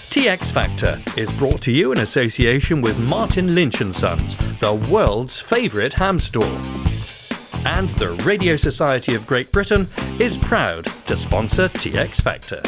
TX Factor is brought to you in association with Martin Lynch & Sons, the world's favourite ham store. And the Radio Society of Great Britain is proud to sponsor TX Factor.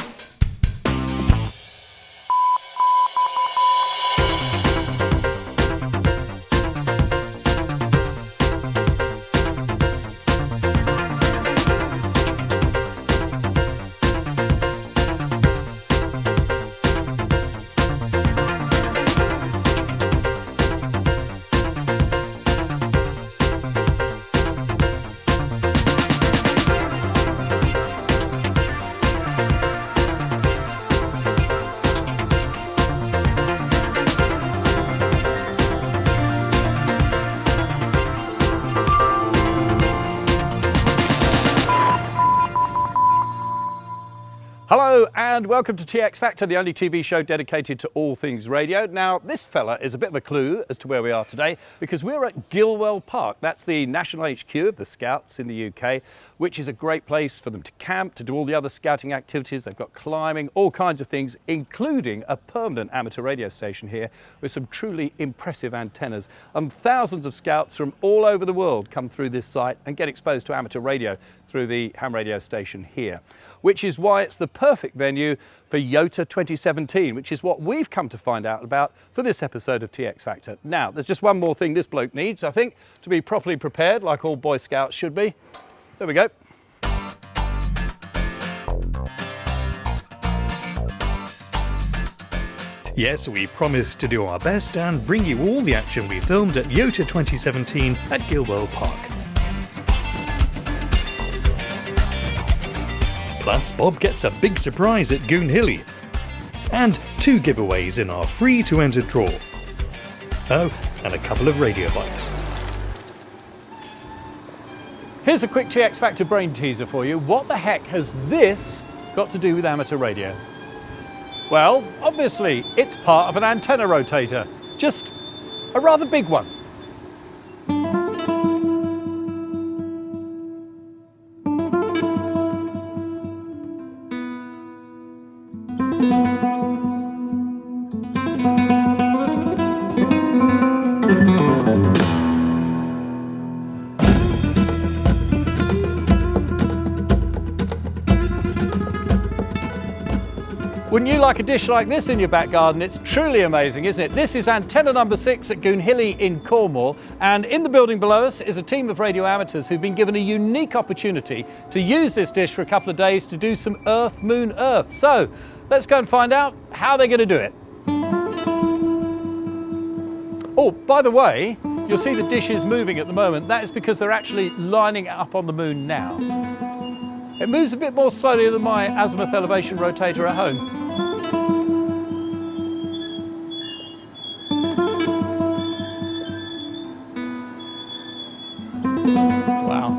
Hello and welcome to TX Factor, the only TV show dedicated to all things radio. Now, this fella is a bit of a clue as to where we are today because we're at Gilwell Park. That's the national HQ of the Scouts in the UK, which is a great place for them to camp, to do all the other scouting activities. They've got climbing, all kinds of things, including a permanent amateur radio station here with some truly impressive antennas. And thousands of Scouts from all over the world come through this site and get exposed to amateur radio through the ham radio station here, which is why it's the perfect venue for YOTA 2017, which is what we've come to find out about for this episode of TX Factor. Now, there's just one more thing this bloke needs, I think, to be properly prepared, like all Boy Scouts should be. There we go. Yes, we promised to do our best and bring you all the action we filmed at YOTA 2017 at Gilwell Park. Plus, Bob gets a big surprise at Goonhilly. And 2 giveaways in our free-to-enter draw. Oh, and a couple of radio bikes. Here's a quick TX Factor brain teaser for you. What the heck has this got to do with amateur radio? Well, obviously, it's part of an antenna rotator. Just a rather big one. Wouldn't you like a dish like this in your back garden? It's truly amazing, isn't it? This is antenna number 6 at Goonhilly in Cornwall, and in the building below us is a team of radio amateurs who've been given a unique opportunity to use this dish for a couple of days to do some Earth, Moon, Earth. So let's go and find out how they're going to do it. Oh, by the way, you'll see the dish is moving at the moment. That is because they're actually lining it up on the moon now. It moves a bit more slowly than my azimuth elevation rotator at home. Wow.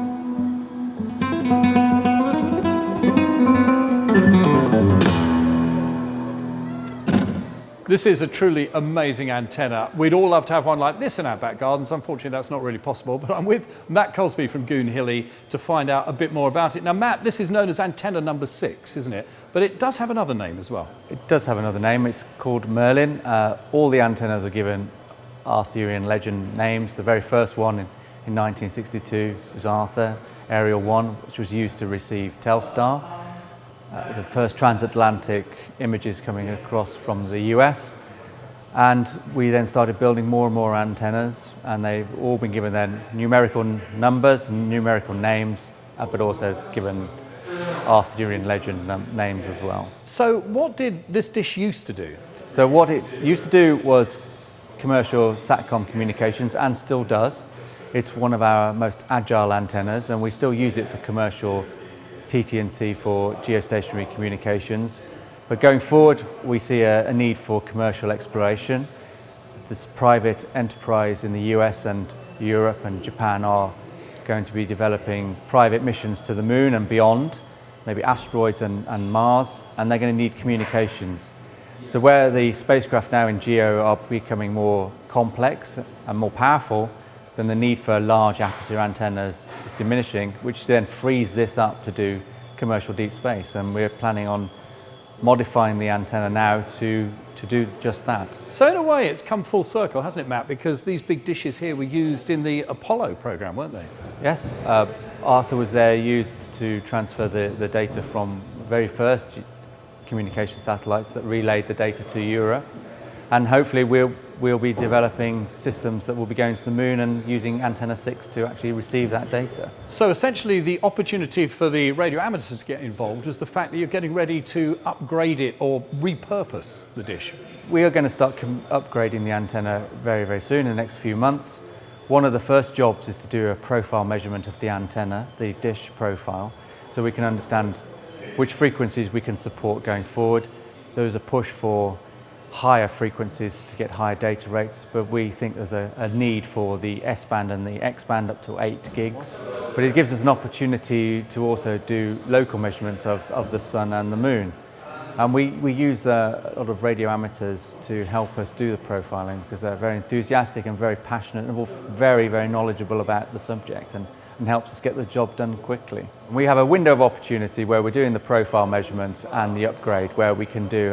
This is a truly amazing antenna. We'd all love to have one like this in our back gardens. Unfortunately, that's not really possible, but I'm with Matt Cosby from Goonhilly to find out a bit more about it. Now, Matt, this is known as antenna number 6, isn't it? But it does have another name as well. It does have another name. It's called Merlin. All the antennas are given Arthurian legend names. The very first one in 1962 was Arthur, Ariel 1, which was used to receive Telstar. The first transatlantic images coming across from the US. And we then started building more and more antennas, and they've all been given then numerical numbers and numerical names, but also given Arthurian legend names as well. So what did this dish used to do? So what it used to do was commercial SATCOM communications, and still does. It's one of our most agile antennas, and we still use it for commercial TT&C for geostationary communications. But going forward, we see a need for commercial exploration. This private enterprise in the US and Europe and Japan are going to be developing private missions to the moon and beyond, maybe asteroids and Mars, and they're going to need communications. So where the spacecraft now in GEO are becoming more complex and more powerful, then the need for large aperture antennas is diminishing, which then frees this up to do commercial deep space. And we're planning on modifying the antenna now to do just that. So in a way it's come full circle, hasn't it, Matt? Because these big dishes here were used in the Apollo program, weren't they? Yes, Arthur was there used to transfer the data from the very first communication satellites that relayed the data to Europe. And hopefully we'll be developing systems that will be going to the moon and using Antenna 6 to actually receive that data. So essentially the opportunity for the radio amateurs to get involved is the fact that you're getting ready to upgrade it or repurpose the dish. We are going to start upgrading the antenna very, very soon, in the next few months. One of the first jobs is to do a profile measurement of the antenna, the dish profile, so we can understand which frequencies we can support going forward. There is a push for higher frequencies to get higher data rates, but we think there's a need for the S-band and the X-band up to 8 gigs. But it gives us an opportunity to also do local measurements of the sun and the moon. And we use a lot of radio amateurs to help us do the profiling because they're very enthusiastic and very passionate and very, very knowledgeable about the subject and helps us get the job done quickly. We have a window of opportunity where we're doing the profile measurements and the upgrade where we can do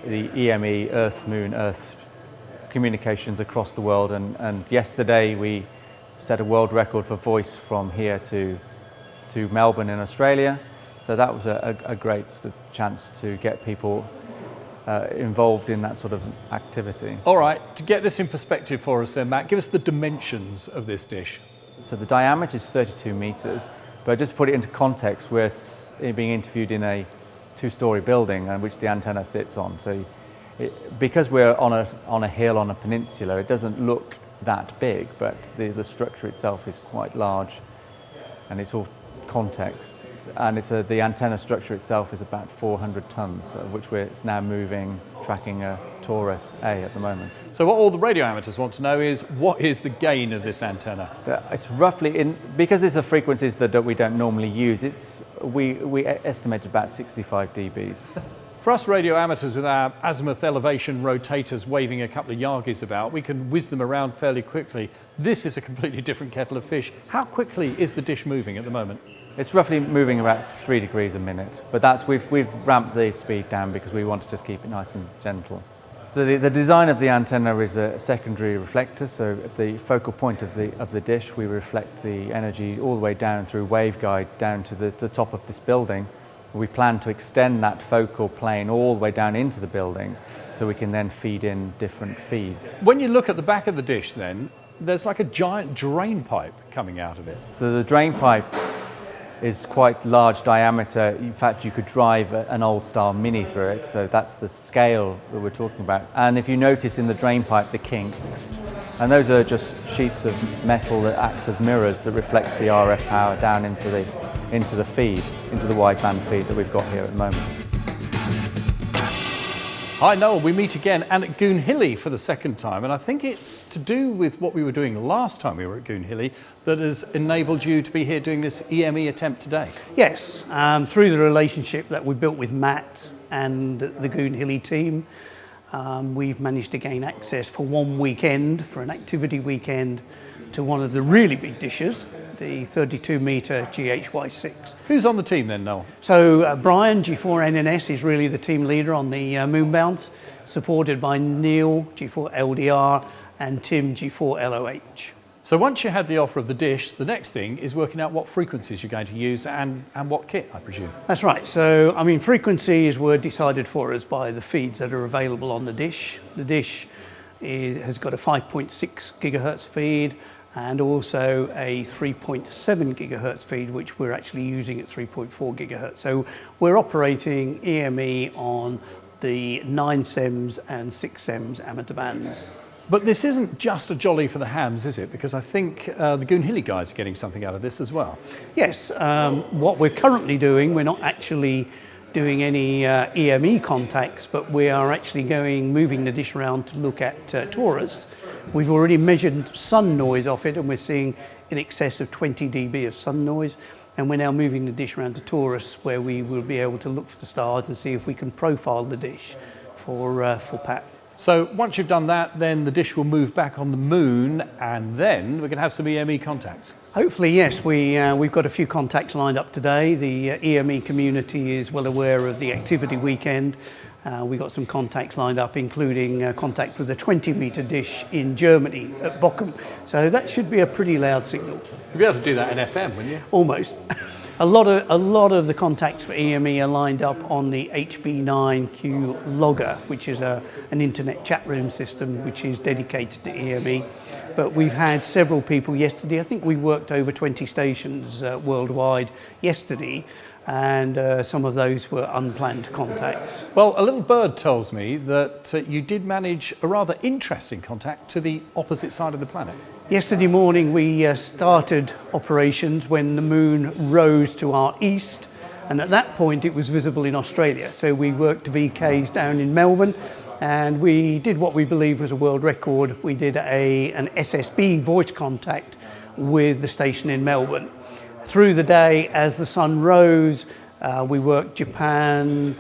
the EME, Earth communications across the world. And yesterday we set a world record for voice from here to Melbourne in Australia. So that was a great sort of chance to get people involved in that sort of activity. All right, to get this in perspective for us then, Matt, give us the dimensions of this dish. So the diameter is 32 meters, but just to put it into context, we're being interviewed in a 2-story building on which the antenna sits on. So because we're on a hill, on a peninsula, it doesn't look that big, but the structure itself is quite large, and it's all context. And the antenna structure itself is about 400 tons, which it's now moving, tracking a Taurus A at the moment. So what all the radio amateurs want to know is, what is the gain of this antenna? It's roughly, because these are frequencies that we don't normally use, we estimate about 65 dBs. For us radio amateurs with our azimuth elevation rotators waving a couple of Yagis about, we can whiz them around fairly quickly. This is a completely different kettle of fish. How quickly is the dish moving at the moment? It's roughly moving about 3 degrees a minute, but we've ramped the speed down because we want to just keep it nice and gentle. So the design of the antenna is a secondary reflector, so at the focal point of the dish we reflect the energy all the way down through waveguide down to the top of this building. We plan to extend that focal plane all the way down into the building so we can then feed in different feeds. When you look at the back of the dish then, there's like a giant drain pipe coming out of it. So the drain pipe is quite large diameter. In fact, you could drive an old style Mini through it, so that's the scale that we're talking about. And if you notice in the drain pipe the kinks, and those are just sheets of metal that act as mirrors that reflects the RF power down into the feed, into the wideband feed that we've got here at the moment. Hi Noel, we meet again and at Goonhilly for the second time, and I think it's to do with what we were doing last time we were at Goonhilly that has enabled you to be here doing this EME attempt today. Yes, through the relationship that we built with Matt and the Goonhilly team, we've managed to gain access for one weekend, for an activity weekend, to one of the really big dishes, the 32 metre GHY6. Who's on the team then, Noel? So Brian, G4NNS, is really the team leader on the moonbounce, supported by Neil, G4LDR, and Tim, G4LOH. So once you had the offer of the dish, the next thing is working out what frequencies you're going to use and what kit, I presume. That's right. So, I mean, frequencies were decided for us by the feeds that are available on the dish. The dish has got a 5.6 gigahertz feed, and also a 3.7 gigahertz feed, which we're actually using at 3.4 gigahertz. So we're operating EME on the 9 SEMS and 6 SEMS amateur bands. But this isn't just a jolly for the hams, is it? Because I think the Goonhilly guys are getting something out of this as well. Yes, what we're currently doing, we're not actually doing any EME contacts, but we are actually moving the dish around to look at Taurus. We've already measured sun noise off it, and we're seeing in excess of 20 dB of sun noise. And we're now moving the dish around to Taurus, where we will be able to look for the stars and see if we can profile the dish for Pat. So once you've done that, then the dish will move back on the moon, and then we're going to have some EME contacts. Hopefully, yes. We've got a few contacts lined up today. The EME community is well aware of the activity weekend. We've got some contacts lined up, including contact with a 20-metre dish in Germany at Bochum. So that should be a pretty loud signal. You'll be able to do that in FM, wouldn't you? Almost. A lot of the contacts for EME are lined up on the HB9Q logger, which is an internet chat room system which is dedicated to EME. But we've had several people yesterday. I think we worked over 20 stations worldwide yesterday, and some of those were unplanned contacts. Well, a little bird tells me that you did manage a rather interesting contact to the opposite side of the planet. Yesterday morning we started operations when the moon rose to our east, and at that point it was visible in Australia. So we worked VKs down in Melbourne, and we did what we believe was a world record. We did an SSB voice contact with the station in Melbourne. Through the day, as the sun rose, we worked Japan,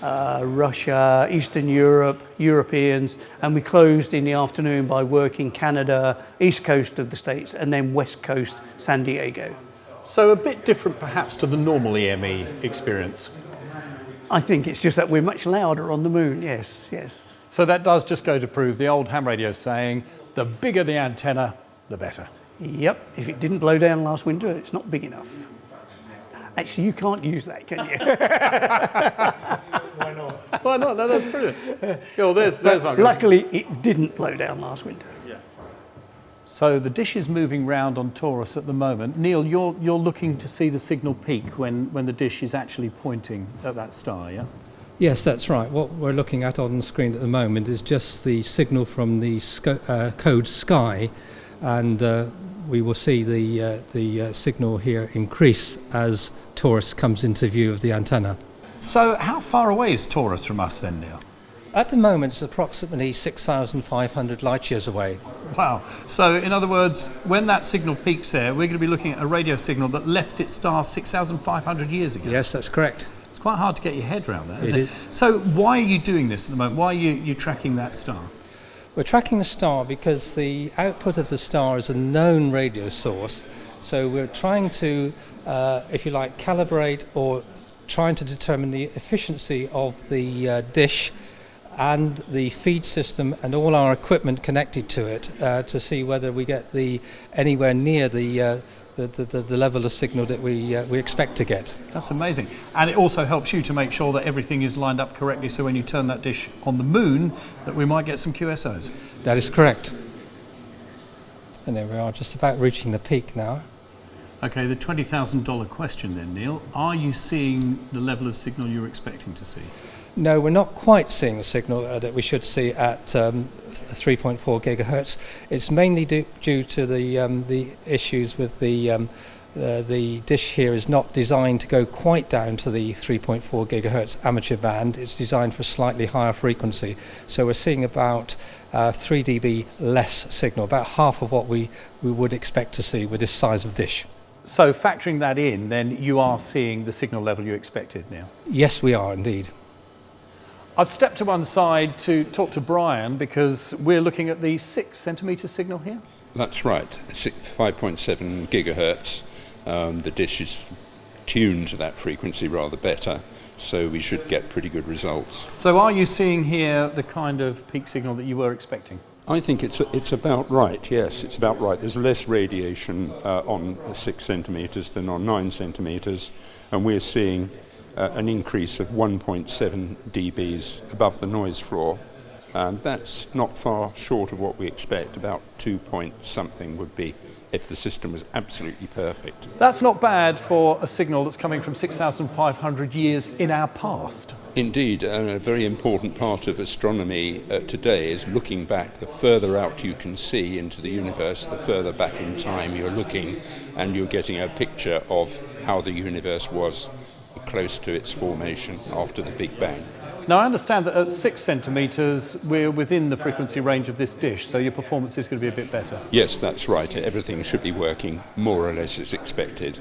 Russia, Eastern Europe, Europeans, and we closed in the afternoon by working Canada, east coast of the States, and then west coast, San Diego. So a bit different perhaps to the normal EME experience. I think it's just that we're much louder on the moon, yes. So that does just go to prove the old ham radio saying, the bigger the antenna, the better. Yep, if it didn't blow down last winter, it's not big enough. Actually, you can't use that, can you? Why not? Why not? No, that's brilliant. Well, there's luckily, it didn't blow down last winter. Yeah. So the dish is moving round on Taurus at the moment. Neil, you're looking to see the signal peak when the dish is actually pointing at that star, yeah? Yes, that's right. What we're looking at on the screen at the moment is just the signal from the code Sky, and we will see the signal here increase as Taurus comes into view of the antenna. So how far away is Taurus from us then, Neil? At the moment, it's approximately 6,500 light years away. Wow. So in other words, when that signal peaks there, we're going to be looking at a radio signal that left its star 6,500 years ago. Yes, that's correct. It's quite hard to get your head around that, isn't it? It is. So why are you doing this at the moment? Why are you tracking that star? We're tracking the star because the output of the star is a known radio source. So we're trying to, if you like, calibrate or trying to determine the efficiency of the dish and the feed system and all our equipment connected to it to see whether we get anywhere near the level of signal that we expect to get. That's amazing. And it also helps you to make sure that everything is lined up correctly, so when you turn that dish on the moon, that we might get some QSOs. That is correct. And there we are, just about reaching the peak now. Okay, the $20,000 question then, Neil. Are you seeing the level of signal you're expecting to see? No, we're not quite seeing the signal that we should see at 3.4 gigahertz. It's mainly due to the issues with the dish here is not designed to go quite down to the 3.4 gigahertz amateur band. It's designed for a slightly higher frequency. So we're seeing about 3 dB less signal, about half of what we would expect to see with this size of dish. So factoring that in, then you are seeing the signal level you expected now? Yes, we are indeed. I've stepped to one side to talk to Brian because we're looking at the 6 centimetre signal here. That's right, 5.7 gigahertz. The dish is tuned to that frequency rather better, so we should get pretty good results. So are you seeing here the kind of peak signal that you were expecting? I think it's about right, yes, it's about right. There's less radiation on 6 centimetres than on 9 centimetres, and we're seeing an increase of 1.7 dBs above the noise floor, and that's not far short of what we expect. About 2 point something would be if the system was absolutely perfect. That's not bad for a signal that's coming from 6,500 years in our past. Indeed, a very important part of astronomy today is looking back. The further out you can see into the universe, the further back in time you're looking, and you're getting a picture of how the universe was close to its formation after the Big Bang. Now I understand that at 6 centimetres we're within the frequency range of this dish, so your performance is going to be a bit better. Yes, that's right. Everything should be working more or less as expected.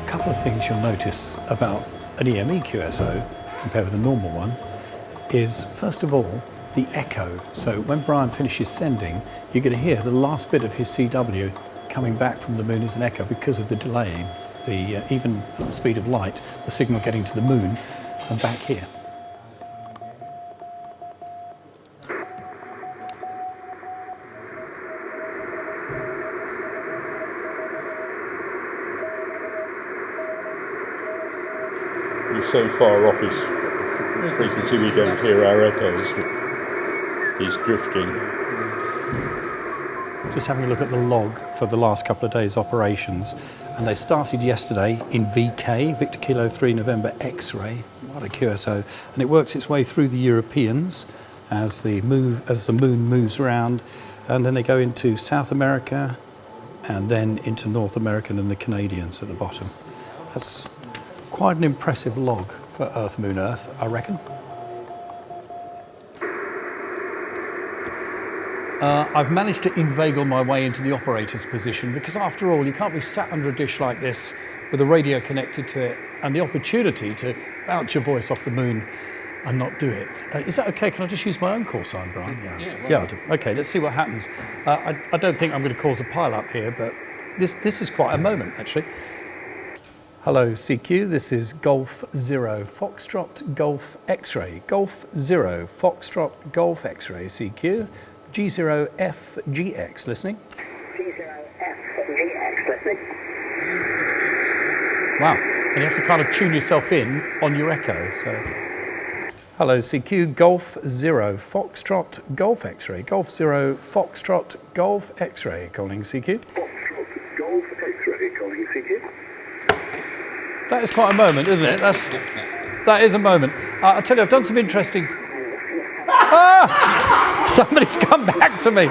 Come couple of things you'll notice about an EME QSO compared with a normal one is, first of all, the echo. So when Brian finishes sending, you're going to hear the last bit of his CW coming back from the moon as an echo because of the delay, even at the speed of light, the signal getting to the moon and back here. He's so far off his frequency we don't hear our echoes. He's drifting. Just having a look at the log for the last couple of days' operations, and they started yesterday in VK, Victor Kilo 3 November X-ray. What a QSO! And it works its way through the Europeans as the moon moves around, and then they go into South America, and then into North America and the Canadians at the bottom. That's quite an impressive log for Earth, Moon, Earth, I reckon. I've managed to inveigle my way into the operator's position because, after all, you can't be sat under a dish like this with a radio connected to it and the opportunity to bounce your voice off the moon and not do it. Is that okay? Can I just use my own call sign, Brian? Yeah, I'll do. Okay, let's see what happens. I don't think I'm going to cause a pile-up here, but this is quite a moment, actually. Hello, CQ. This is Golf 0 Foxtrot Golf X-ray. Golf 0 Foxtrot Golf X-ray, CQ. G0FGX, listening. G0FGX, listening. Wow, and you have to kind of tune yourself in on your echo, so. Hello, CQ, Golf 0 Foxtrot Golf X-ray. Golf 0 Foxtrot Golf X-ray, calling CQ. Foxtrot Golf X-ray, calling CQ. That is quite a moment, isn't it? That is a moment. I tell you, I've done some interesting... Ah! Somebody's come back to me.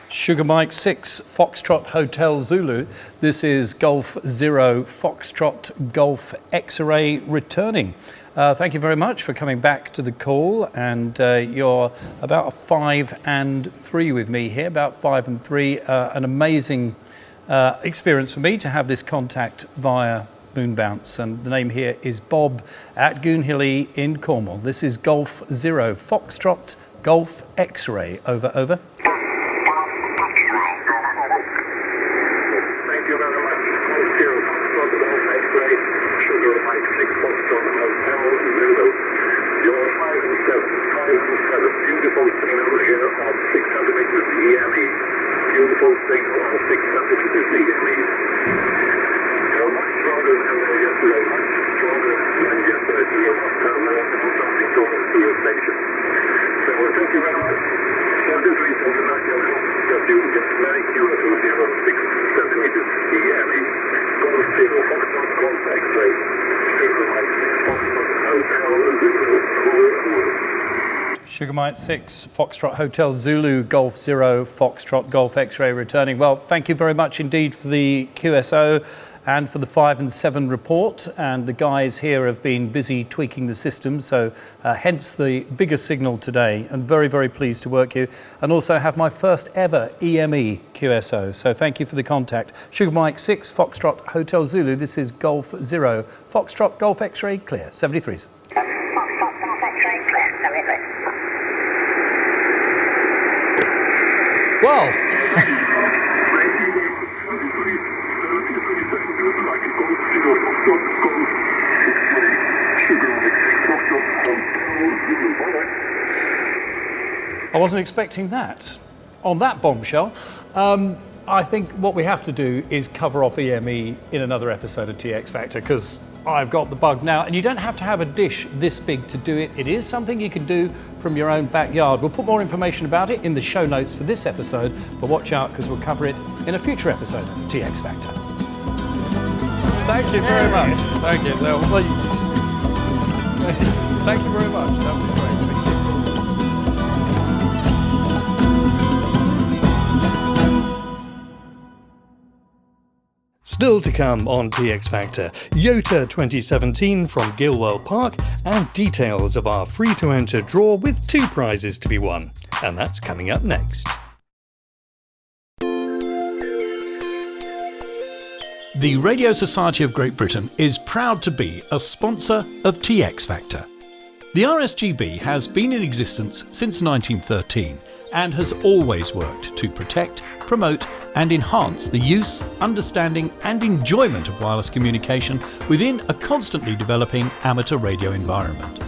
Sugar Mike 6 Foxtrot Hotel Zulu. This is Golf 0 Foxtrot Golf X-ray returning. Thank you very much for coming back to the call, and you're about a 5 and 3 with me here, about 5 and 3. An amazing experience for me to have this contact via moon bounce, and the name here is Bob at Goonhilly in Cornwall. This is Golf 0 Foxtrot Golf X-ray. Over, over. Beautiful signal of 600 meters EME. Much stronger than yesterday, much stronger than yesterday. We have something going to your station. So thank you very much. For this reason, tonight you'll help that you get very curious with 6 centimeters EME. Golf 0 Foxtrot Golf X-ray. Sugar Mike 6 Foxtrot Hotel Zulu. Sugar Mike 6 Foxtrot Hotel Zulu, Golf 0 Foxtrot Golf X-ray returning. Well, thank you very much indeed for the QSO and for the 5 and 7 report. And the guys here have been busy tweaking the system, so hence the bigger signal today. And very, very pleased to work you. And also have my first ever EME QSO. So thank you for the contact. Sugar Mike 6 Foxtrot Hotel Zulu. This is Golf 0 Foxtrot Golf X-ray clear. 73s. Well, I wasn't expecting that. On that bombshell, I think what we have to do is cover off EME in another episode of TX Factor, because I've got the bug now, and you don't have to have a dish this big to do it. It is something you can do from your own backyard. We'll put more information about it in the show notes for this episode, but watch out because we'll cover it in a future episode of TX Factor. Thank you very much. Thank you. Thank you very much. That was great. Thank you. Still to come on TX Factor, YOTA 2017 from Gilwell Park and details of our free-to-enter draw with 2 prizes to be won. And that's coming up next. The Radio Society of Great Britain is proud to be a sponsor of TX Factor. The RSGB has been in existence since 1913 and has always worked to protect, promote and enhance the use, understanding and enjoyment of wireless communication within a constantly developing amateur radio environment.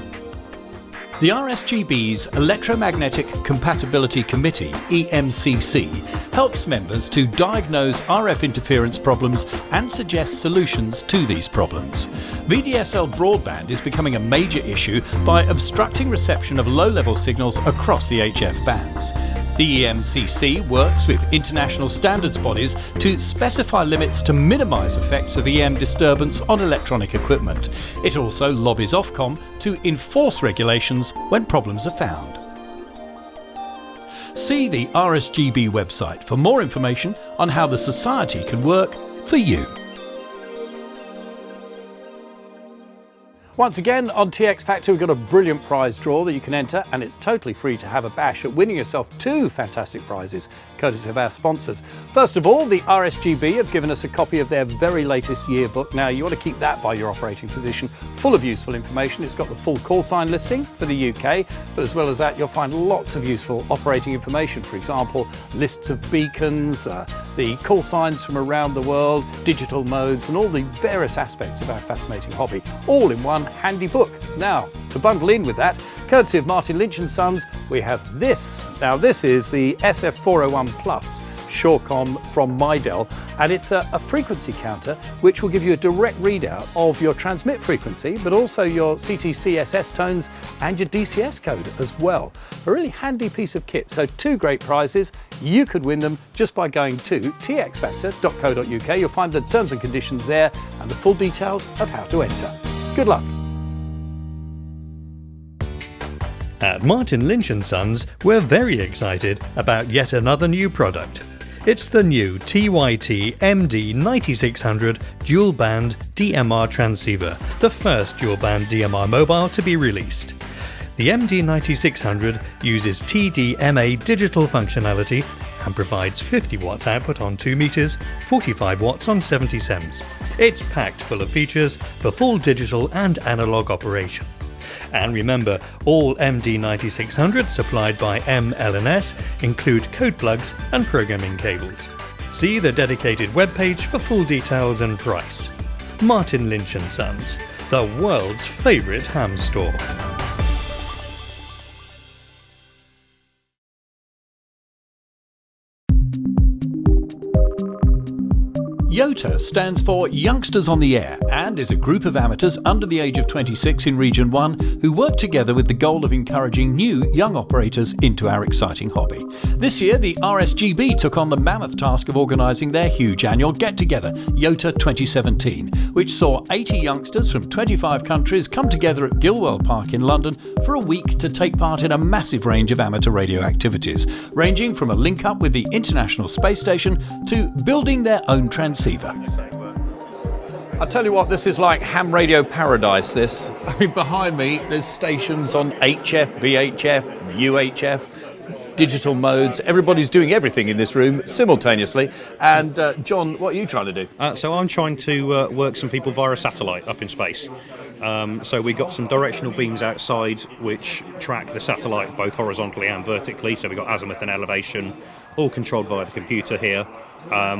The RSGB's Electromagnetic Compatibility Committee, EMCC, helps members to diagnose RF interference problems and suggest solutions to these problems. VDSL broadband is becoming a major issue by obstructing reception of low-level signals across the HF bands. The EMCC works with international standards bodies to specify limits to minimise effects of EM disturbance on electronic equipment. It also lobbies Ofcom to enforce regulations when problems are found. See the RSGB website for more information on how the Society can work for you. Once again, on TX Factor, we've got a brilliant prize draw that you can enter, and it's totally free to have a bash at winning yourself 2 fantastic prizes, courtesy of our sponsors. First of all, the RSGB have given us a copy of their very latest yearbook. Now, you want to keep that by your operating position, full of useful information. It's got the full call sign listing for the UK, but as well as that, you'll find lots of useful operating information. For example, lists of beacons, the call signs from around the world, digital modes, and all the various aspects of our fascinating hobby, all in one handy book. Now, to bundle in with that, courtesy of Martin Lynch & Sons, we have this. Now, this is the SF018 Plus Shorecom from Midel, and it's a frequency counter which will give you a direct readout of your transmit frequency, but also your CTC/SS tones and your DCS code as well. A really handy piece of kit. So 2 great prizes. You could win them just by going to txfactor.co.uk. You'll find the terms and conditions there and the full details of how to enter. Good luck. At Martin Lynch & Sons, we're very excited about yet another new product. It's the new TYT MD9600 dual band DMR transceiver, the first dual band DMR mobile to be released. The MD9600 uses TDMA digital functionality and provides 50 watts output on 2 meters, 45 watts on 70 sems. It's packed full of features for full digital and analog operation. And remember, all MD9600s supplied by ML&S include code plugs and programming cables. See the dedicated webpage for full details and price. Martin Lynch & Sons, the world's favourite ham store. YOTA stands for Youngsters on the Air and is a group of amateurs under the age of 26 in Region 1 who work together with the goal of encouraging new young operators into our exciting hobby. This year, the RSGB took on the mammoth task of organising their huge annual get-together, YOTA 2017, which saw 80 youngsters from 25 countries come together at Gilwell Park in London for a week to take part in a massive range of amateur radio activities, ranging from a link-up with the International Space Station to building their own transceiver. I'll tell you what, this is like ham radio paradise, this. I mean, behind me, there's stations on HF, VHF, UHF, digital modes. Everybody's doing everything in this room simultaneously. And John, what are you trying to do? So I'm trying to work some people via a satellite up in space. So we've got some directional beams outside which track the satellite both horizontally and vertically. So we've got azimuth and elevation, all controlled via the computer here.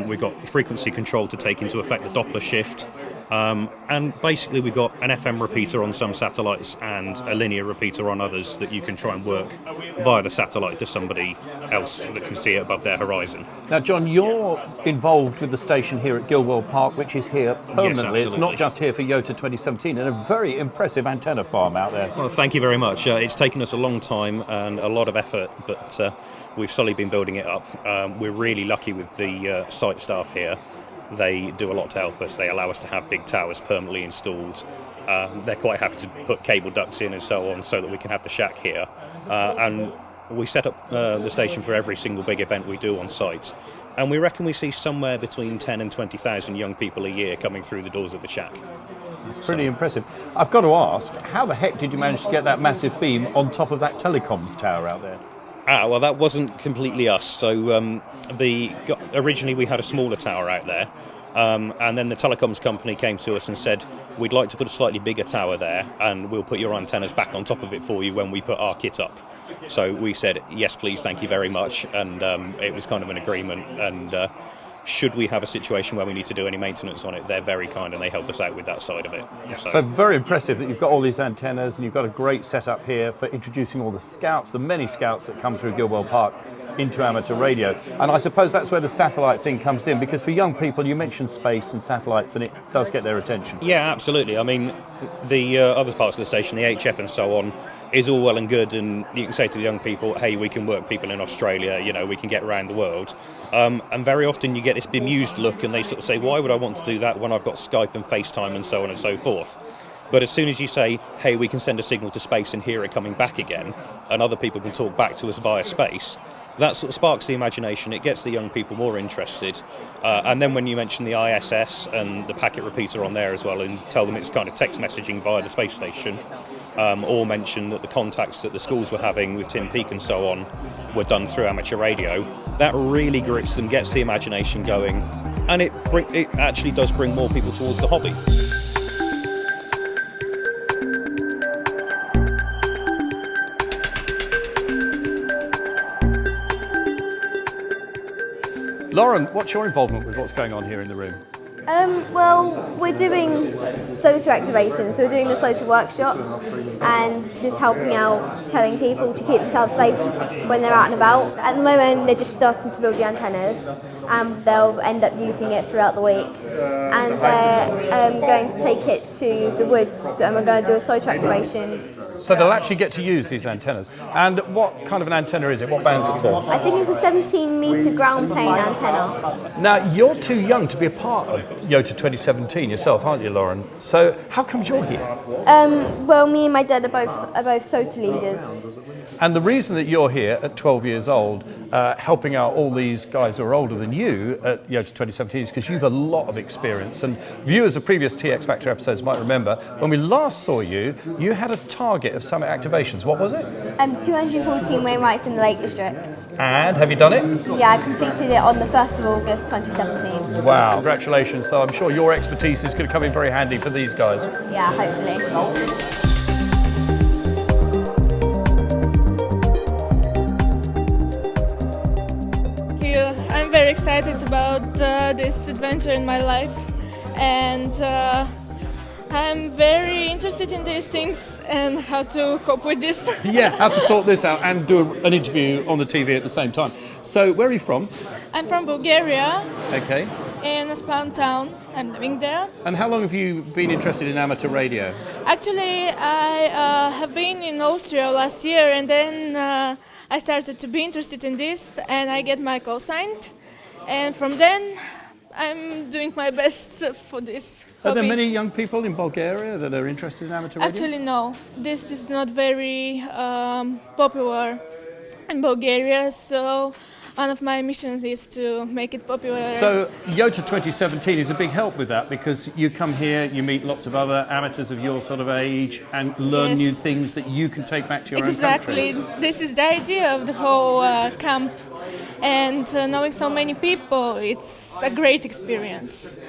We've got frequency control to take into effect the Doppler shift. And basically we've got an FM repeater on some satellites and a linear repeater on others that you can try and work via the satellite to somebody else that can see it above their horizon. Now, John, you're involved with the station here at Gilwell Park, which is here permanently. Yes, it's not just here for YOTA 2017, and a very impressive antenna farm out there. Well, thank you very much. It's taken us a long time and a lot of effort, but we've slowly been building it up. We're really lucky with the site staff here. They do a lot to help us. They allow us to have big towers permanently installed. They're quite happy to put cable ducts in and so on so that we can have the shack here. And we set up the station for every single big event we do on site. and we reckon we see somewhere between 10 and 20,000 young people a year coming through the doors of the shack. It's pretty impressive. I've got to ask, how the heck did you manage to get that massive beam on top of that telecoms tower out there? Well, that wasn't completely us. So originally we had a smaller tower out there, and then the telecoms company came to us and said, we'd like to put a slightly bigger tower there, and we'll put your antennas back on top of it for you when we put our kit up. So we said, yes, please, thank you very much, and it was kind of an agreement, and should we have a situation where we need to do any maintenance on it, they're very kind and they help us out with that side of it. So very impressive that you've got all these antennas and you've got a great setup here for introducing all the scouts, the many scouts that come through Gilwell Park into amateur radio. And I suppose that's where the satellite thing comes in, because for young people, you mentioned space and satellites and it does get their attention. Yeah, absolutely. I mean, the other parts of the station, the HF and so on, is all well and good, and you can say to the young people, hey, we can work people in Australia, you know, we can get around the world. And very often you get this bemused look and they sort of say, why would I want to do that when I've got Skype and FaceTime and so on and so forth? But as soon as you say, hey, we can send a signal to space and hear it coming back again, and other people can talk back to us via space, that sort of sparks the imagination, it gets the young people more interested. And then when you mention the ISS and the packet repeater on there as well, and tell them it's kind of text messaging via the space station, or mention that the contacts that the schools were having with Tim Peake and so on were done through amateur radio, that really grips them, gets the imagination going, and it actually does bring more people towards the hobby. Lauren, what's your involvement with what's going on here in the room? Well, we're doing SOTA activation, so we're doing the SOTA workshop and just helping out, telling people to keep themselves safe when they're out and about. At the moment, they're just starting to build the antennas, and they'll end up using it throughout the week. And they're going to take it to the woods, and we're going to do a SOTA activation. So they'll actually get to use these antennas. And what kind of an antenna is it? What band's it for? I think it's a 17 metre ground plane antenna. Now, you're too young to be a part of YOTA 2017 yourself, aren't you, Lauren? So how comes you're here? Well, me and my dad are both SOTA leaders. And the reason that you're here at 12 years old, helping out all these guys who are older than you at YOTA 2017 is because you've a lot of experience. And viewers of previous TX Factor episodes might remember, when we last saw you, you had a target of summit activations. What was it? 214 Wainwrights in the Lake District. And have you done it? Yeah, I completed it on the 1st of August 2017. Wow, congratulations. So I'm sure your expertise is going to come in very handy for these guys. Yeah, hopefully. I'm very excited about this adventure in my life, and I'm very interested in these things and how to cope with this. Yeah, how to sort this out and do an interview on the TV at the same time. So where are you from? I'm from Bulgaria. Okay. In a small town. I'm living there. And how long have you been interested in amateur radio? Actually, I have been in Austria last year, and then I started to be interested in this, and I get my call signed. And from then, I'm doing my best for this hobby. Are there many young people in Bulgaria that are interested in amateur radio? Actually, no. This is not very popular in Bulgaria, so one of my missions is to make it popular. So YOTA 2017 is a big help with that, because you come here, you meet lots of other amateurs of your sort of age and learn new things that you can take back to your own country. Exactly. This is the idea of the whole camp. And knowing so many people, it's a great experience.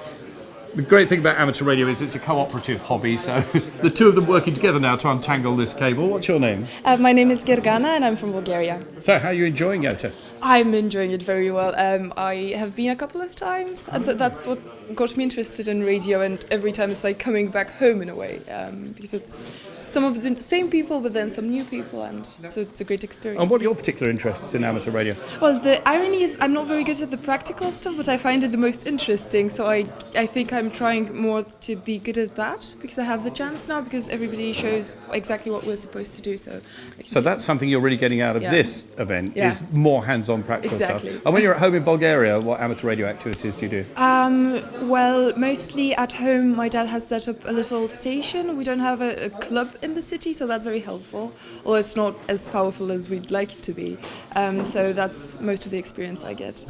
The great thing about amateur radio is it's a cooperative hobby, so the two of them working together now to untangle this cable. What's your name? My name is Gergana and I'm from Bulgaria. So how are you enjoying YOTA? I'm enjoying it very well. I have been a couple of times, and so that's what got me interested in radio, and every time it's like coming back home in a way, because it's some of the same people but then some new people, and so it's a great experience. And what are your particular interests in amateur radio? Well, the irony is I'm not very good at the practical stuff, but I find it the most interesting, so I think I'm trying more to be good at that, because I have the chance now, because everybody shows exactly what we're supposed to do. So that's something you're really getting out of this event, is more hands-on practical stuff. And when you're at home in Bulgaria, what amateur radio activities do you do? Well, mostly at home. My dad has set up a little station. We don't have a club in the city, so that's very helpful, although it's not as powerful as we'd like it to be. So that's most of the experience I get.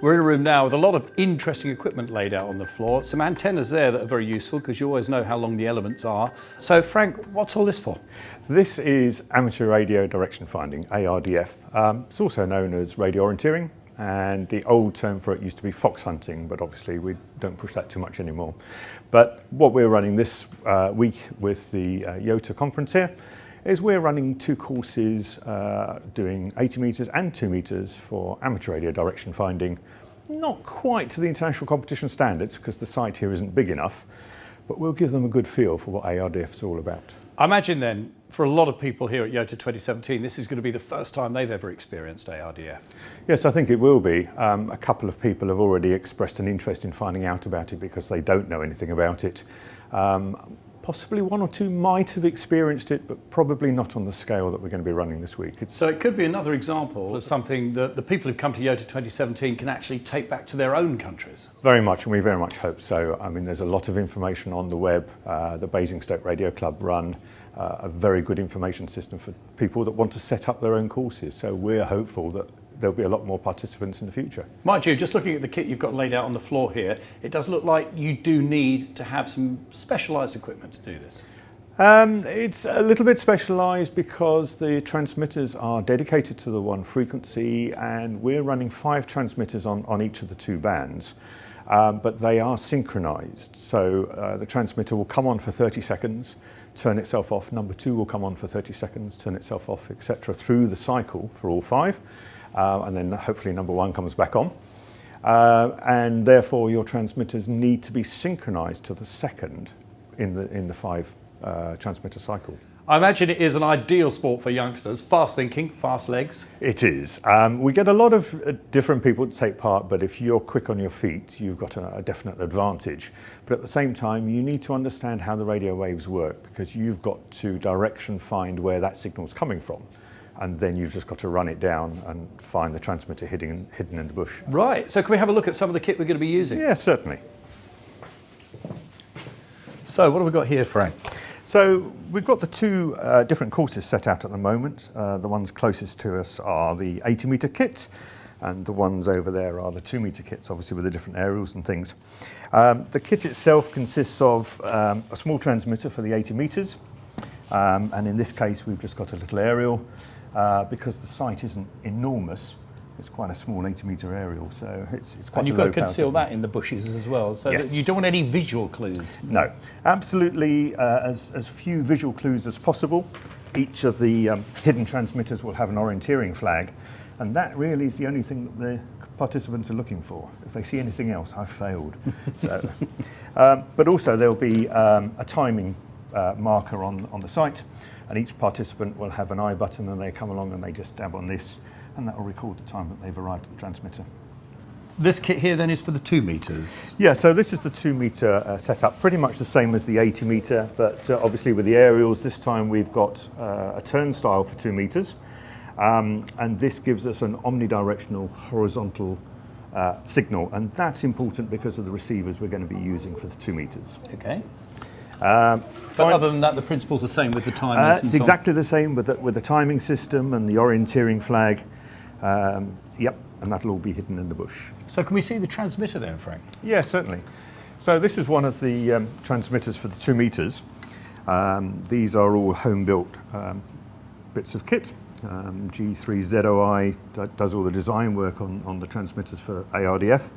We're in a room now with a lot of interesting equipment laid out on the floor. Some antennas there that are very useful because you always know how long the elements are. So Frank, what's all this for? This is amateur radio direction finding, ARDF. It's also known as radio orienteering, and the old term for it used to be fox hunting, but obviously we don't push that too much anymore. But what we're running this week with the YOTA conference here is we're running 2 courses doing 80 metres and 2 metres for amateur radio direction finding. Not quite to the international competition standards because the site here isn't big enough, but we'll give them a good feel for what ARDF is all about. I imagine then, for a lot of people here at YOTA 2017, this is going to be the first time they've ever experienced ARDF. Yes, I think it will be. A couple of people have already expressed an interest in finding out about it because they don't know anything about it. Possibly 1 or 2 might have experienced it, but probably not on the scale that we're going to be running this week. So it could be another example of something that the people who've come to YOTA 2017 can actually take back to their own countries. Very much, and we very much hope so. I mean, there's a lot of information on the web. The Basingstoke Radio Club run a very good information system for people that want to set up their own courses. So we're hopeful that there'll be a lot more participants in the future. Mind you, just looking at the kit you've got laid out on the floor here, it does look like you do need to have some specialised equipment to do this. It's a little bit specialised because the transmitters are dedicated to the one frequency, and we're running 5 transmitters on each of the 2 bands, but they are synchronised. So the transmitter will come on for 30 seconds, turn itself off, number 2 will come on for 30 seconds, turn itself off, etc. through the cycle for all 5. And then hopefully number 1 comes back on. And therefore your transmitters need to be synchronized to the second in the 5 transmitter cycle. I imagine it is an ideal sport for youngsters. Fast thinking, fast legs. It is. We get a lot of different people to take part, but if you're quick on your feet, you've got a definite advantage. But at the same time, you need to understand how the radio waves work, because you've got to direction find where that signal's coming from. And then you've just got to run it down and find the transmitter hidden in the bush. Right, so can we have a look at some of the kit we're going to be using? Yeah, certainly. So what have we got here, Frank? So we've got the 2 different courses set out at the moment. The ones closest to us are the 80 metre kit, and the ones over there are the 2 metre kits, obviously with the different aerials and things. The kit itself consists of a small transmitter for the 80 metres, and in this case we've just got a little aerial. Because the site isn't enormous, it's quite a small 80 metre aerial, so it's quite. And you've got to conceal that in the bushes as well, so yes. that you don't want any visual clues. No, absolutely as few visual clues as possible. Each of the hidden transmitters will have an orienteering flag, and that really is the only thing that the participants are looking for. If they see anything else, I've failed. So, but also there'll be a timing marker on the site. And each participant will have an I button, and they come along and they just dab on this, and that will record the time that they've arrived at the transmitter. This kit here then is for the 2 metres? Yeah, so this is the 2 metre setup, pretty much the same as the 80 metre, but obviously with the aerials, this time we've got a turnstile for 2 metres, and this gives us an omnidirectional horizontal signal, and that's important because of the receivers we're going to be using for the 2 metres. Okay. But other than that, the principle's the same with the timings? It's exactly the same with the timing system and the orienteering flag. Yep, and that'll all be hidden in the bush. So can we see the transmitter then, Frank? Yeah, certainly. So this is one of the transmitters for the 2 metres. These are all home-built bits of kit. G3ZOI does all the design work on the transmitters for ARDF.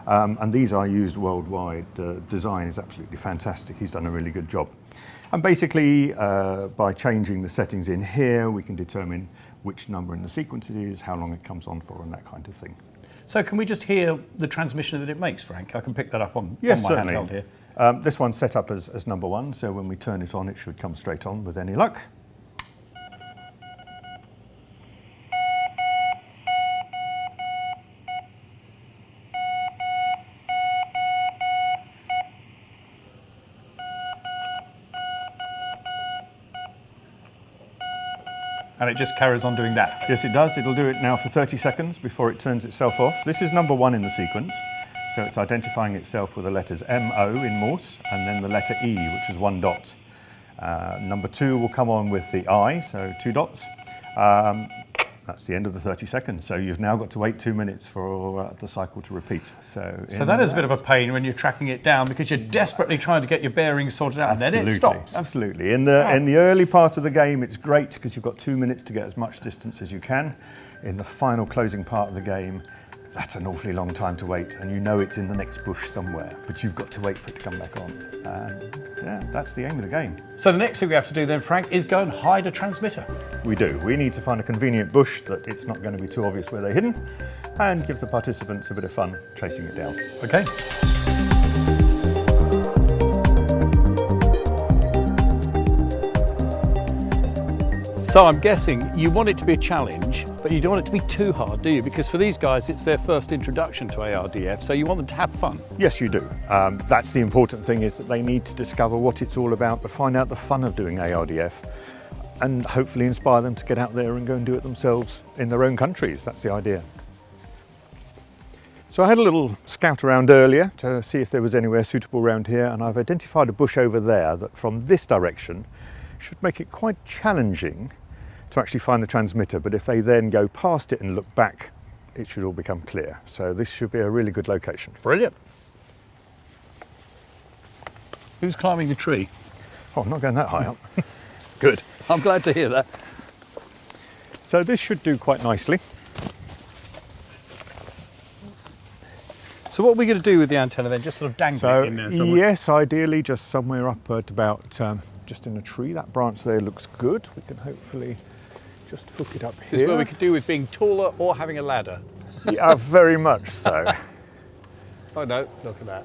And these are used worldwide. The design is absolutely fantastic. He's done a really good job. And basically, by changing the settings in here, we can determine which number in the sequence it is, how long it comes on for, and that kind of thing. So can we just hear the transmission that it makes, Frank? I can pick that up on my certainly. handheld here. This one's set up as number 1, so when we turn it on, it should come straight on with any luck. And it just carries on doing that? Yes, it does. It'll do it now for 30 seconds before it turns itself off. This is number 1 in the sequence, so it's identifying itself with the letters MO in Morse, and then the letter E, which is 1 dot. Number 2 will come on with the I, so 2 dots. That's the end of the 30 seconds. So you've now got to wait 2 minutes for the cycle to repeat. So that is a bit of a pain when you're tracking it down because you're desperately trying to get your bearings sorted out, and then it stops. Absolutely. In the early part of the game, it's great because you've got 2 minutes to get as much distance as you can. In the final closing part of the game, that's an awfully long time to wait, and you know it's in the next bush somewhere, but you've got to wait for it to come back on. And that's the aim of the game. So the next thing we have to do then, Frank, is go and hide a transmitter. We do. We need to find a convenient bush that it's not going to be too obvious where they're hidden, and give the participants a bit of fun chasing it down. Okay. So I'm guessing you want it to be a challenge, but you don't want it to be too hard, do you? Because for these guys, it's their first introduction to ARDF, so you want them to have fun. Yes, you do. That's the important thing, is that they need to discover what it's all about, to find out the fun of doing ARDF, and hopefully inspire them to get out there and go and do it themselves in their own countries. That's the idea. So I had a little scout around earlier to see if there was anywhere suitable around here, and I've identified a bush over there that from this direction should make it quite challenging to actually find the transmitter, but if they then go past it and look back, it should all become clear. So this should be a really good location. Brilliant. Who's climbing the tree? Oh, I'm not going that high up. Good. I'm glad to hear that. So this should do quite nicely. So what are we going to do with the antenna then? Just sort of dangle it in there somewhere? Yes, ideally just somewhere up at about just in a tree. That branch there looks good. We can hopefully just hook it up here. This is where we could do with being taller or having a ladder. Yeah, very much so. Oh no, look at that.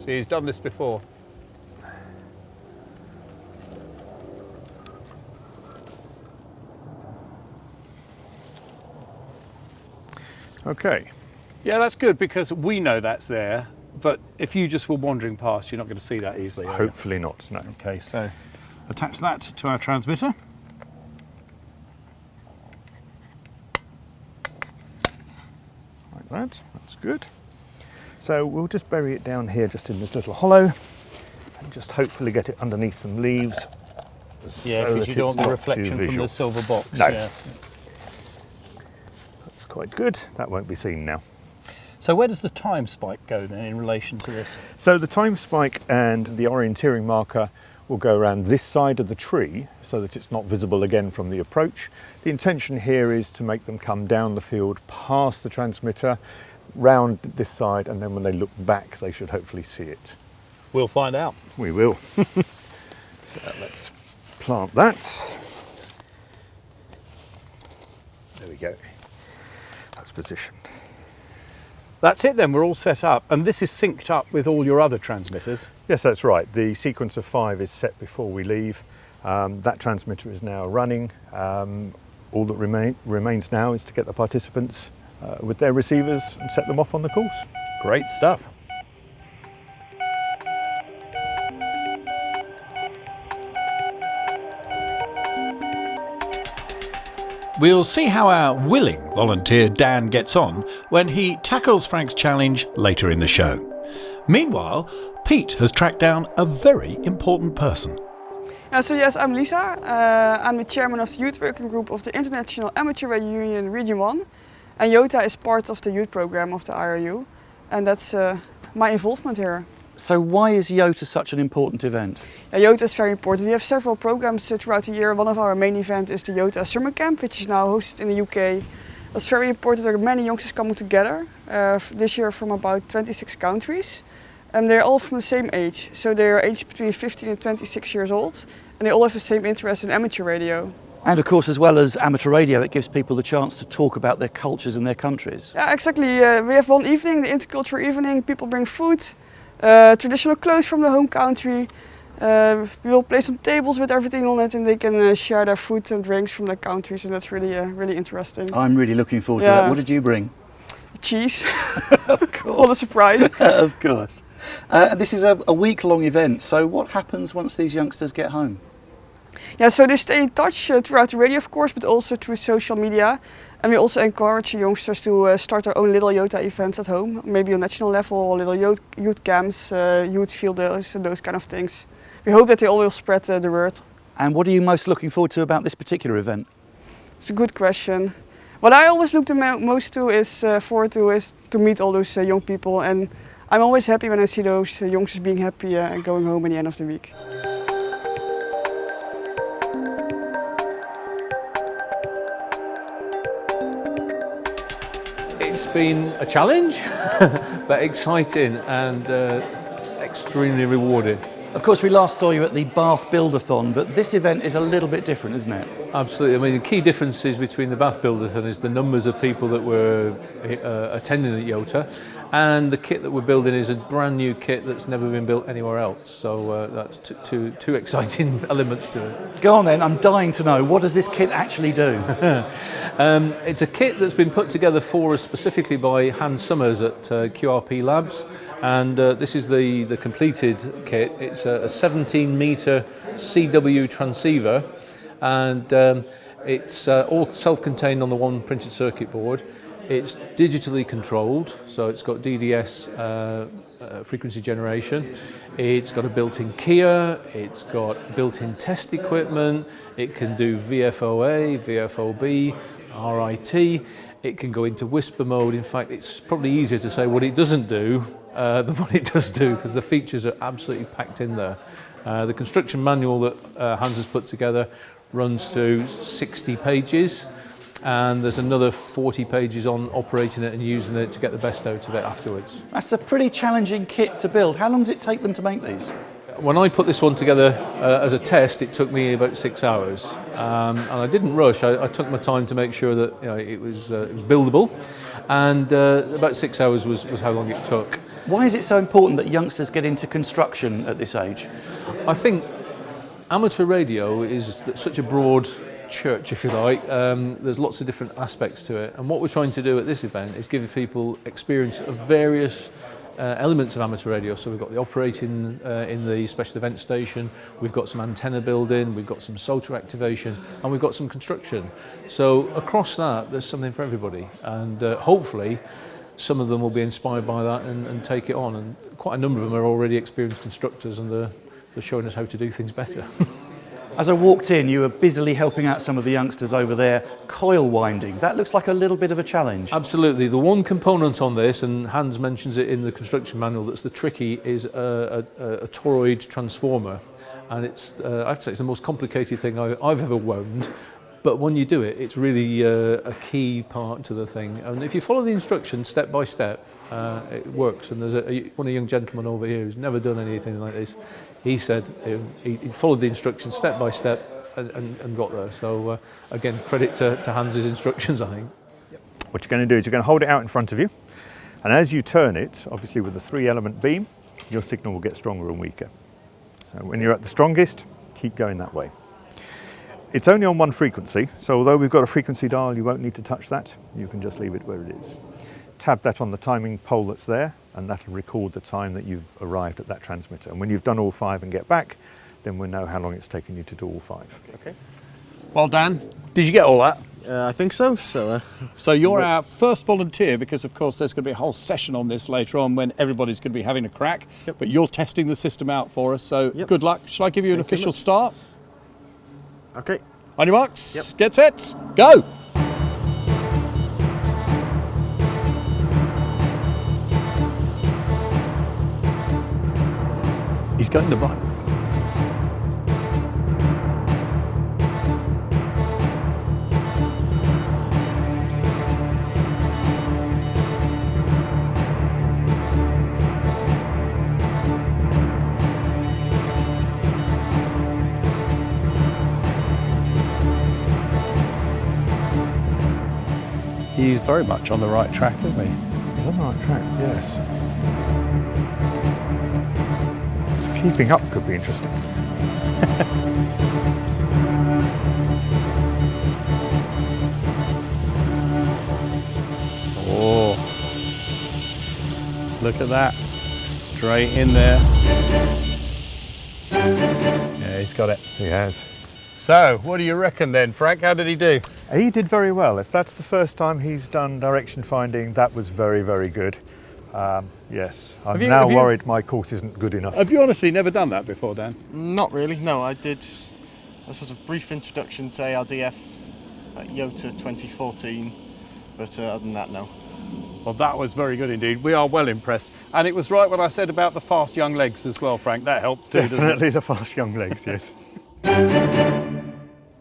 See, he's done this before. Okay. Yeah, that's good because we know that's there, but if you just were wandering past, you're not going to see that easily. Hopefully not, no. Okay, so attach that to our transmitter. Like that, that's good. So we'll just bury it down here just in this little hollow and just hopefully get it underneath some leaves. Yeah, because you don't want the reflection from the silver box. No. Yeah. That's quite good. That won't be seen now. So where does the time spike go then in relation to this? So the time spike and the orienteering marker will go around this side of the tree so that it's not visible again from the approach. The intention here is to make them come down the field past the transmitter, round this side, and then when they look back they should hopefully see it. We'll find out. We will. So let's plant that. There we go. That's positioned. That's it then, we're all set up. And this is synced up with all your other transmitters? Yes, that's right. The sequence of 5 is set before we leave. That transmitter is now running. All that remains now is to get the participants with their receivers and set them off on the course. Great stuff. We'll see how our willing volunteer Dan gets on when he tackles Frank's challenge later in the show. Meanwhile, Pete has tracked down a very important person. So yes, I'm Lisa. I'm the chairman of the youth working group of the International Amateur Radio Union Region 1. And YOTA is part of the youth program of the IRU. And that's my involvement here. So why is YOTA such an important event? YOTA is very important. We have several programs throughout the year. One of our main events is the YOTA Summer Camp, which is now hosted in the UK. That's very important. There are many youngsters coming together this year from about 26 countries. They're all from the same age. So they're aged between 15 and 26 years old. And they all have the same interest in amateur radio. And of course, as well as amateur radio, it gives people the chance to talk about their cultures and their countries. Yeah, exactly. We have one evening, the intercultural evening. People bring food. Traditional clothes from the home country. We will place some tables with everything on it, and they can share their food and drinks from their countries, and that's really, really interesting. I'm really looking forward to that. What did you bring? Cheese. Of course. What a surprise. Of course. This is a week-long event, so what happens once these youngsters get home? Yeah, so they stay in touch throughout the radio, of course, but also through social media. And we also encourage youngsters to start their own little YOTA events at home, maybe on national level, little youth camps, youth field days, and those kind of things. We hope that they all will spread the word. And what are you most looking forward to about this particular event? It's a good question. What I always look the most forward to is to meet all those young people, and I'm always happy when I see those youngsters being happy and going home at the end of the week. It's been a challenge, but exciting and extremely rewarding. Of course, we last saw you at the Bath Buildathon, but this event is a little bit different, isn't it? Absolutely. I mean, the key differences between the Bath Buildathon is the numbers of people that were attending at YOTA, and the kit that we're building is a brand new kit that's never been built anywhere else. So that's two exciting elements to it. Go on then, I'm dying to know, what does this kit actually do? It's a kit that's been put together for us specifically by Hans Summers at QRP Labs, and this is the completed kit. It's a 17 metre CW transceiver, and it's all self-contained on the one printed circuit board. It's digitally controlled, so it's got DDS frequency generation. It's got a built-in keyer, it's got built-in test equipment, it can do VFOA, VFOB, RIT, it can go into whisper mode. In fact, it's probably easier to say what it doesn't do than what it does do, because the features are absolutely packed in there. The construction manual that Hans has put together runs to 60 pages, and there's another 40 pages on operating it and using it to get the best out of it afterwards. That's a pretty challenging kit to build. How long does it take them to make these? When I put this one together as a test, it took me about 6 hours, and I didn't rush. I took my time to make sure that it was buildable, and about 6 hours was how long it took. Why is it so important that youngsters get into construction at this age? I think amateur radio is such a broad church, if you like. There's lots of different aspects to it, and what we're trying to do at this event is give people experience of various elements of amateur radio. So we've got the operating in the special event station, we've got some antenna building, we've got some solder activation, and we've got some construction. So across that, there's something for everybody, and hopefully some of them will be inspired by that and take it on. And quite a number of them are already experienced constructors, and they're showing us how to do things better. As I walked in, you were busily helping out some of the youngsters over there, coil winding. That looks like a little bit of a challenge. Absolutely. The one component on this, and Hans mentions it in the construction manual, that's the tricky, is a toroid transformer. And it's, I have to say, it's the most complicated thing I've ever wound. But when you do it, it's really a key part to the thing. And if you follow the instructions step by step, it works. And there's one young gentleman over here who's never done anything like this. He said he followed the instructions step by step and got there. So again, credit to Hans's instructions, I think. What you're going to do is you're going to hold it out in front of you, and as you turn it, obviously with the 3-element beam, your signal will get stronger and weaker. So when you're at the strongest, keep going that way. It's only on one frequency, so although we've got a frequency dial, you won't need to touch that. You can just leave it where it is. Tab that on the timing pole that's there, and that'll record the time that you've arrived at that transmitter. And when you've done all 5 and get back, then we'll know how long it's taken you to do all 5. Okay. Well, Dan, did you get all that? I think so. So you're our first volunteer, because of course there's going to be a whole session on this later on when everybody's going to be having a crack. Yep. But you're testing the system out for us, so good luck. Shall I give you an official start? Okay. On your marks, get set, go! He's going to right. He's very much on the right track, isn't he? He's on the right track, yes. Keeping up could be interesting. Oh, look at that. Straight in there. Yeah, he's got it. He has. So, what do you reckon then, Frank? How did he do? He did very well. If that's the first time he's done direction finding, that was very, very good. Yes, I'm now worried my course isn't good enough. Have you honestly never done that before, Dan? Not really, no. I did a sort of brief introduction to ARDF at YOTA 2014, But other than that, no. Well, that was very good indeed. We are well impressed. And it was right what I said about the fast young legs as well, Frank. That helps too, doesn't it? Definitely the fast young legs, yes.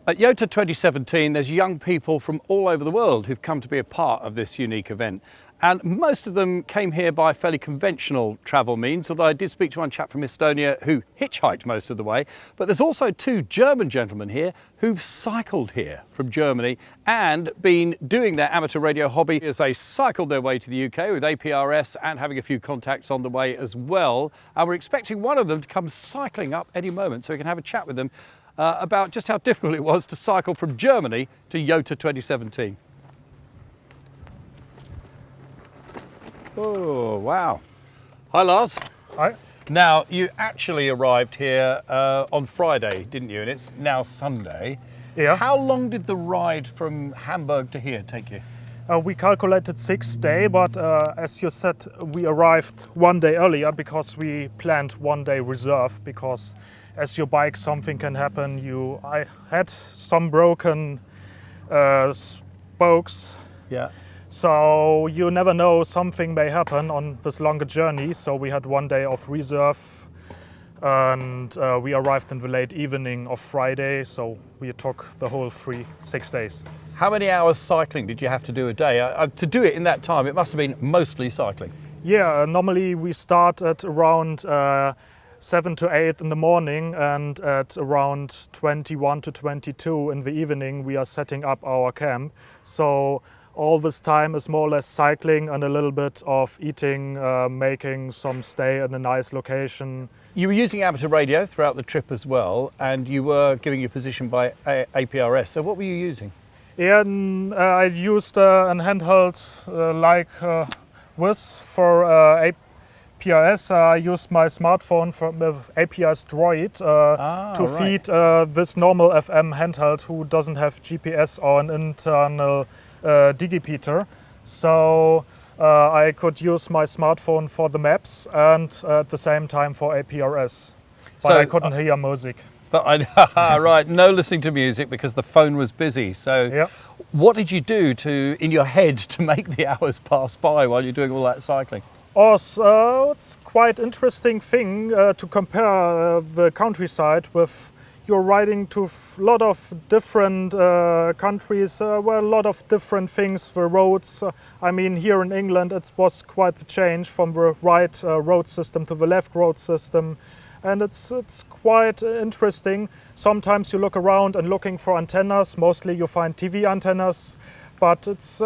At YOTA 2017, there's young people from all over the world who've come to be a part of this unique event. And most of them came here by fairly conventional travel means, although I did speak to one chap from Estonia who hitchhiked most of the way. But there's also 2 German gentlemen here who've cycled here from Germany and been doing their amateur radio hobby as they cycled their way to the UK with APRS and having a few contacts on the way as well. And we're expecting one of them to come cycling up any moment so we can have a chat with them about just how difficult it was to cycle from Germany to YOTA 2017. Oh, wow. Hi, Lars. Hi. Now, you actually arrived here on Friday, didn't you? And it's now Sunday. Yeah. How long did the ride from Hamburg to here take you? We calculated 6 days, but as you said, we arrived 1 day earlier because we planned 1 day reserve, because as your bike something can happen. I had some broken spokes. Yeah. So you never know, something may happen on this longer journey. So we had 1 day of reserve, and we arrived in the late evening of Friday. So we took the whole 6 days. How many hours cycling did you have to do a day? To do it in that time, it must have been mostly cycling. Yeah, normally we start at around 7 to 8 in the morning, and at around 21 to 22 in the evening we are setting up our camp. So all this time is more or less cycling and a little bit of eating, making some stay in a nice location. You were using amateur radio throughout the trip as well, and you were giving your position by APRS. So what were you using? Yeah, I used an handheld like this for APRS. I used my smartphone with APRS Droid to feed this normal FM handheld who doesn't have GPS or an internal digipeater. So I could use my smartphone for the maps and at the same time for APRS. But I couldn't hear music. But right, no listening to music because the phone was busy. So yeah. What did you do in your head to make the hours pass by while you're doing all that cycling? Also, it's quite interesting thing to compare the countryside with. You're riding to a lot of different countries where a lot of different things, the roads. I mean, here in England it was quite the change from the right road system to the left road system. And it's quite interesting. Sometimes you look around and looking for antennas. Mostly you find TV antennas, but it's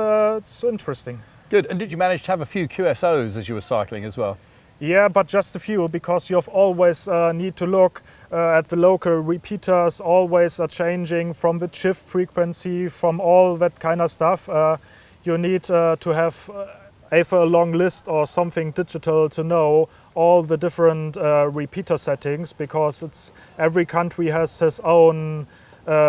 interesting. Good. And did you manage to have a few QSOs as you were cycling as well? Yeah, but just a few, because you always need to look at the local repeaters. Always are changing from the shift frequency, from all that kind of stuff. You need to have either a long list or something digital to know all the different repeater settings, because every country has its own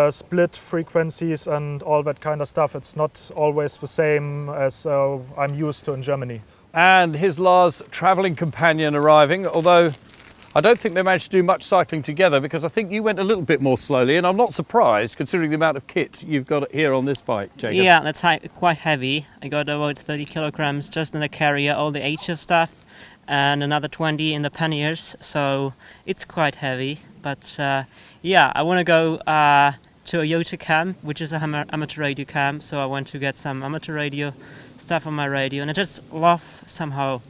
split frequencies and all that kind of stuff. It's not always the same as I'm used to in Germany. And here's Lars' travelling companion arriving, although I don't think they managed to do much cycling together, because I think you went a little bit more slowly, and I'm not surprised considering the amount of kit you've got here on this bike, Jacob. Yeah, that's quite heavy. I got about 30 kilograms just in the carrier, all the HF stuff, and another 20 in the panniers, so it's quite heavy. But yeah, I want to go to a YOTA camp, which is an amateur radio camp, so I want to get some amateur radio stuff on my radio, and I just love somehow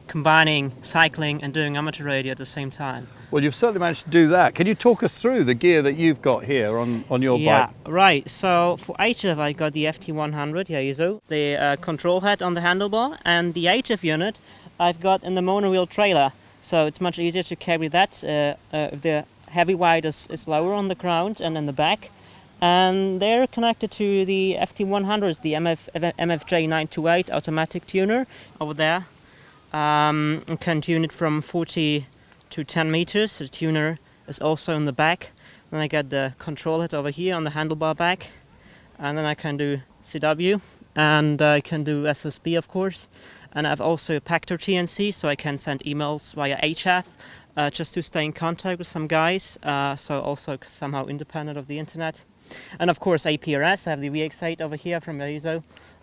combining cycling and doing amateur radio at the same time. Well, you've certainly managed to do that. Can you talk us through the gear that you've got here on your bike? Yeah, right. So for HF, I got the FT100 Yaesu, the control head on the handlebar, and the HF unit I've got in the monowheel trailer. So it's much easier to carry that if the heavy weight is lower on the ground and in the back. And they're connected to the FT100s, the MFJ928 automatic tuner over there. You can tune it from 40 to 10 meters. The tuner is also in the back. Then I got the control head over here on the handlebar back. And then I can do CW, and I can do SSB, of course. And I have also a Pactor TNC, so I can send emails via HF just to stay in contact with some guys. So also somehow independent of the internet. And of course APRS, I have the VX8 over here from Yaesu.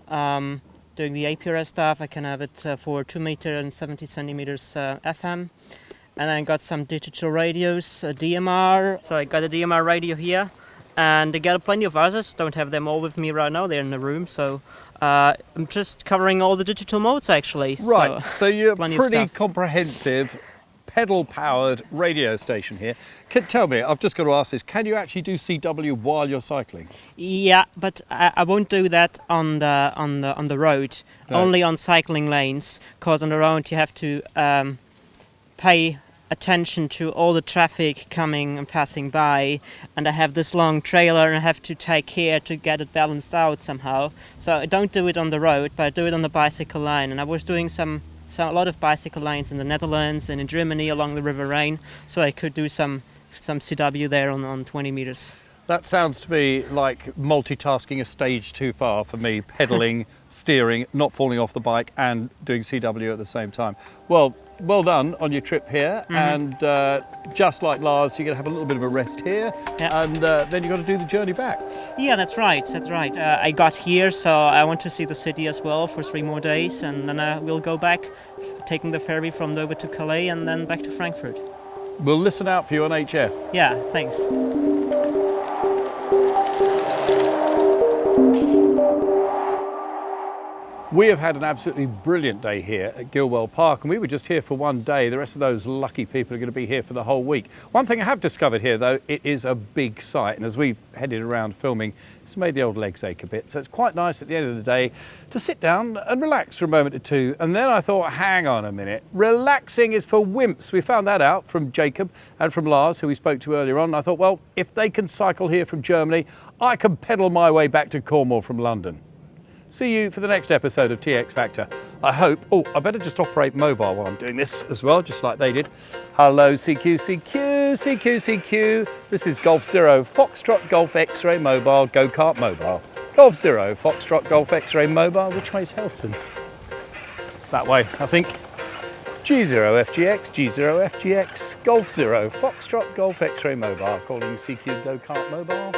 doing the APRS stuff. I can have it for 2 meter and 70 centimeters FM. And then I got some digital radios, a DMR. So I got a DMR radio here, and I got plenty of others. Don't have them all with me right now. They're in the room. So I'm just covering all the digital modes actually. Right. So you're plenty pretty of stuff. comprehensive, pedal-powered radio station here. Tell me, I've just got to ask this: can you actually do CW while you're cycling? Yeah, but I won't do that on the road. No. Only on cycling lanes. Because on the road you have to pay attention to all the traffic coming and passing by, and I have this long trailer and I have to take care to get it balanced out somehow. So I don't do it on the road, but I do it on the bicycle line. And I was doing a lot of bicycle lines in the Netherlands and in Germany along the River Rhine, so I could do some CW there on 20 meters. That sounds to me like multitasking a stage too far for me, pedaling, steering, not falling off the bike and doing CW at the same time. Well done on your trip here, and just like Lars, you're going to have a little bit of a rest here, and then you've got to do the journey back. Yeah, that's right. I got here, so I want to see the city as well for 3 more days, and then we'll go back, taking the ferry from Dover to Calais and then back to Frankfurt. We'll listen out for you on HF. Yeah, thanks. We have had an absolutely brilliant day here at Gilwell Park, and we were just here for one day. The rest of those lucky people are going to be here for the whole week. One thing I have discovered here, though, it is a big site, and as we've headed around filming, it's made the old legs ache a bit. So it's quite nice at the end of the day to sit down and relax for a moment or two. And then I thought, hang on a minute, relaxing is for wimps. We found that out from Jacob and from Lars, who we spoke to earlier on. And I thought, well, if they can cycle here from Germany, I can pedal my way back to Cornwall from London. See you for the next episode of TX Factor. I hope. Oh, I better just operate mobile while I'm doing this as well, just like they did. Hello, CQ. This is Golf Zero, Foxtrot Golf X-Ray Mobile, Go-Kart Mobile. Golf Zero, Foxtrot Golf X-Ray Mobile. Which way's Helston? That way, I think. G0FGX, Golf Zero, Foxtrot Golf X-Ray Mobile. Calling CQ Go-Kart Mobile.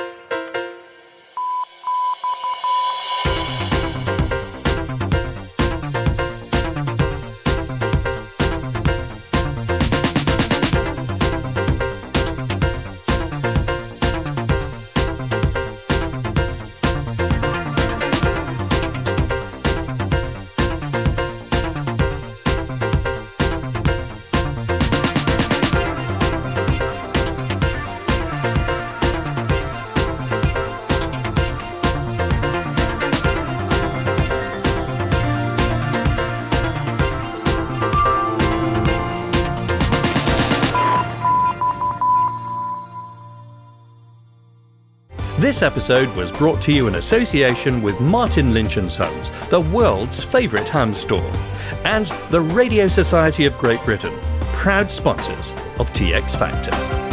This episode was brought to you in association with Martin Lynch & Sons, the world's favourite ham store, and the Radio Society of Great Britain, proud sponsors of TX Factor.